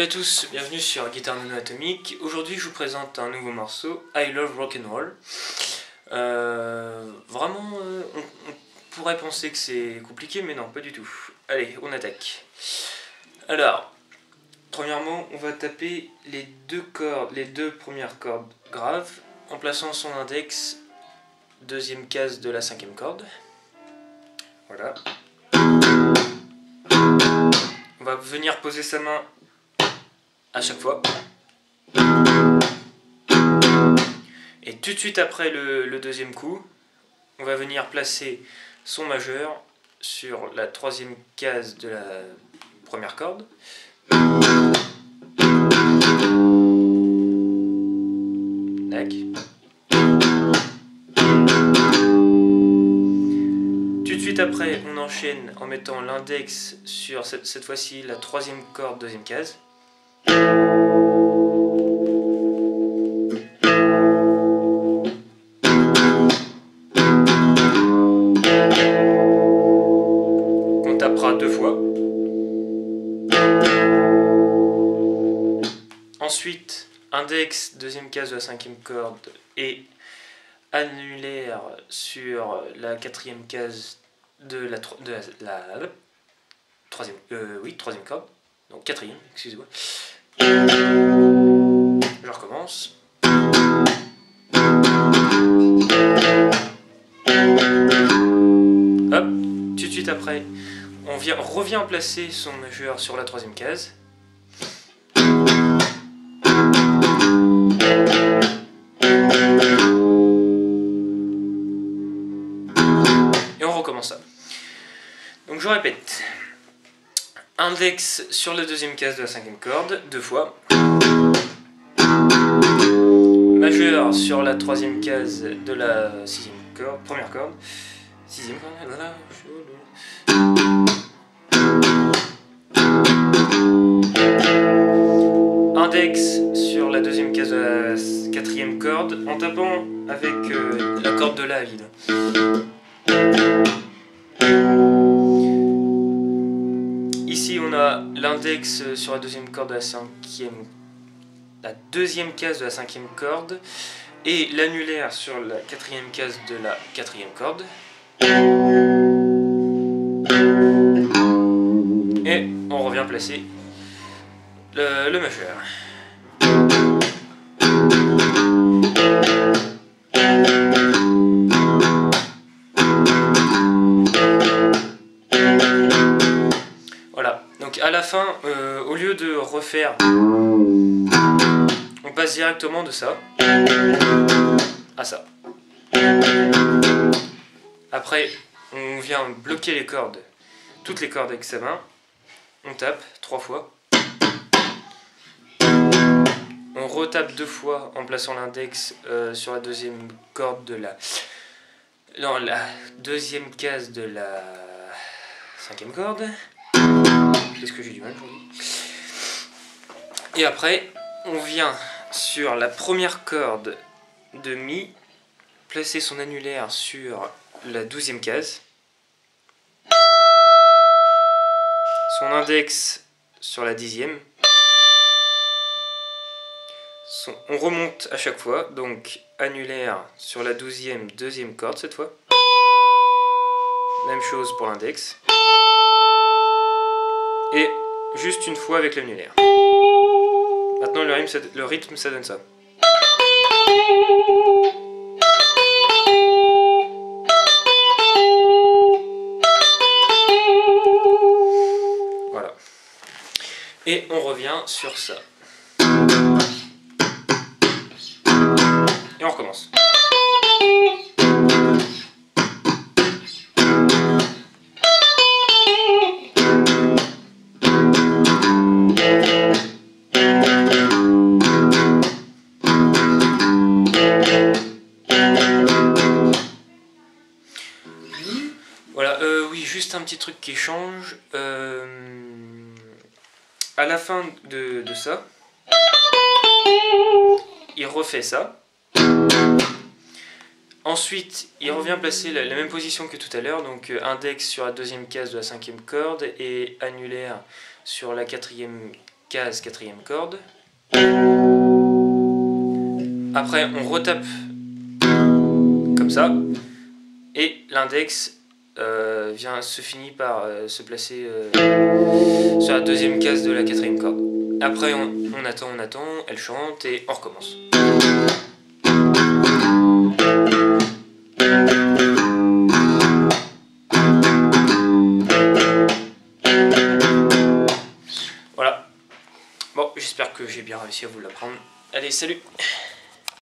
Salut à tous, bienvenue sur Guitare Nano Atomique. Aujourd'hui je vous présente un nouveau morceau, I Love Rock'n'Roll. On pourrait penser que c'est compliqué, mais non, pas du tout. Allez, on attaque. Alors, premièrement, on va taper les deux premières cordes graves, en plaçant son index, deuxième case de la cinquième corde. Voilà. On va venir poser sa main à chaque fois. Et tout de suite après le deuxième coup, on va venir placer son majeur sur la troisième case de la première corde. Tac. Tout de suite après, on enchaîne en mettant l'index sur cette fois-ci la troisième corde, deuxième case. On tapera deux fois. Ensuite, index, deuxième case de la cinquième corde et annulaire sur la quatrième case de la troisième corde. Donc quatrième, excusez-moi. Je recommence. Hop, tout de suite après, on revient placer son majeur sur la troisième case. Et on recommence ça. Donc je répète. Index sur la deuxième case de la cinquième corde, deux fois. Majeur sur la troisième case de la sixième corde, première corde. Sixième corde, voilà. Index sur la deuxième case de la quatrième corde en tapant avec la corde de La vide. Ici on a l'index sur la deuxième corde de la deuxième case de la cinquième corde et l'annulaire sur la quatrième case de la quatrième corde. Et on revient placer le majeur. Voilà, donc à la fin, au lieu de refaire, on passe directement de ça à ça. Après, on vient bloquer les cordes, toutes les cordes avec sa main. On tape 3 fois. On retape 2 fois en plaçant l'index sur la deuxième corde de la deuxième case de la cinquième corde. Qu'est-ce que j'ai du mal aujourd'hui. Et après, on vient sur la première corde de Mi, placer son annulaire sur la 12e case. Son index sur la 10e. On remonte à chaque fois, donc annulaire sur la 12e, deuxième corde cette fois. Même chose pour l'index. Et juste une fois avec l'annulaire. Maintenant le rythme ça donne ça. Voilà. Et on revient sur ça. Et on recommence. Voilà, oui, juste un petit truc qui change. À la fin de ça, il refait ça. Ensuite, il revient placer la même position que tout à l'heure, donc index sur la deuxième case de la cinquième corde et annulaire sur la quatrième case, quatrième corde. Après, on retape comme ça. Et l'index se finit par se placer sur la deuxième case de la quatrième corde. Après, on attend, elle chante et on recommence. Voilà. Bon, j'espère que j'ai bien réussi à vous l'apprendre. Allez, salut!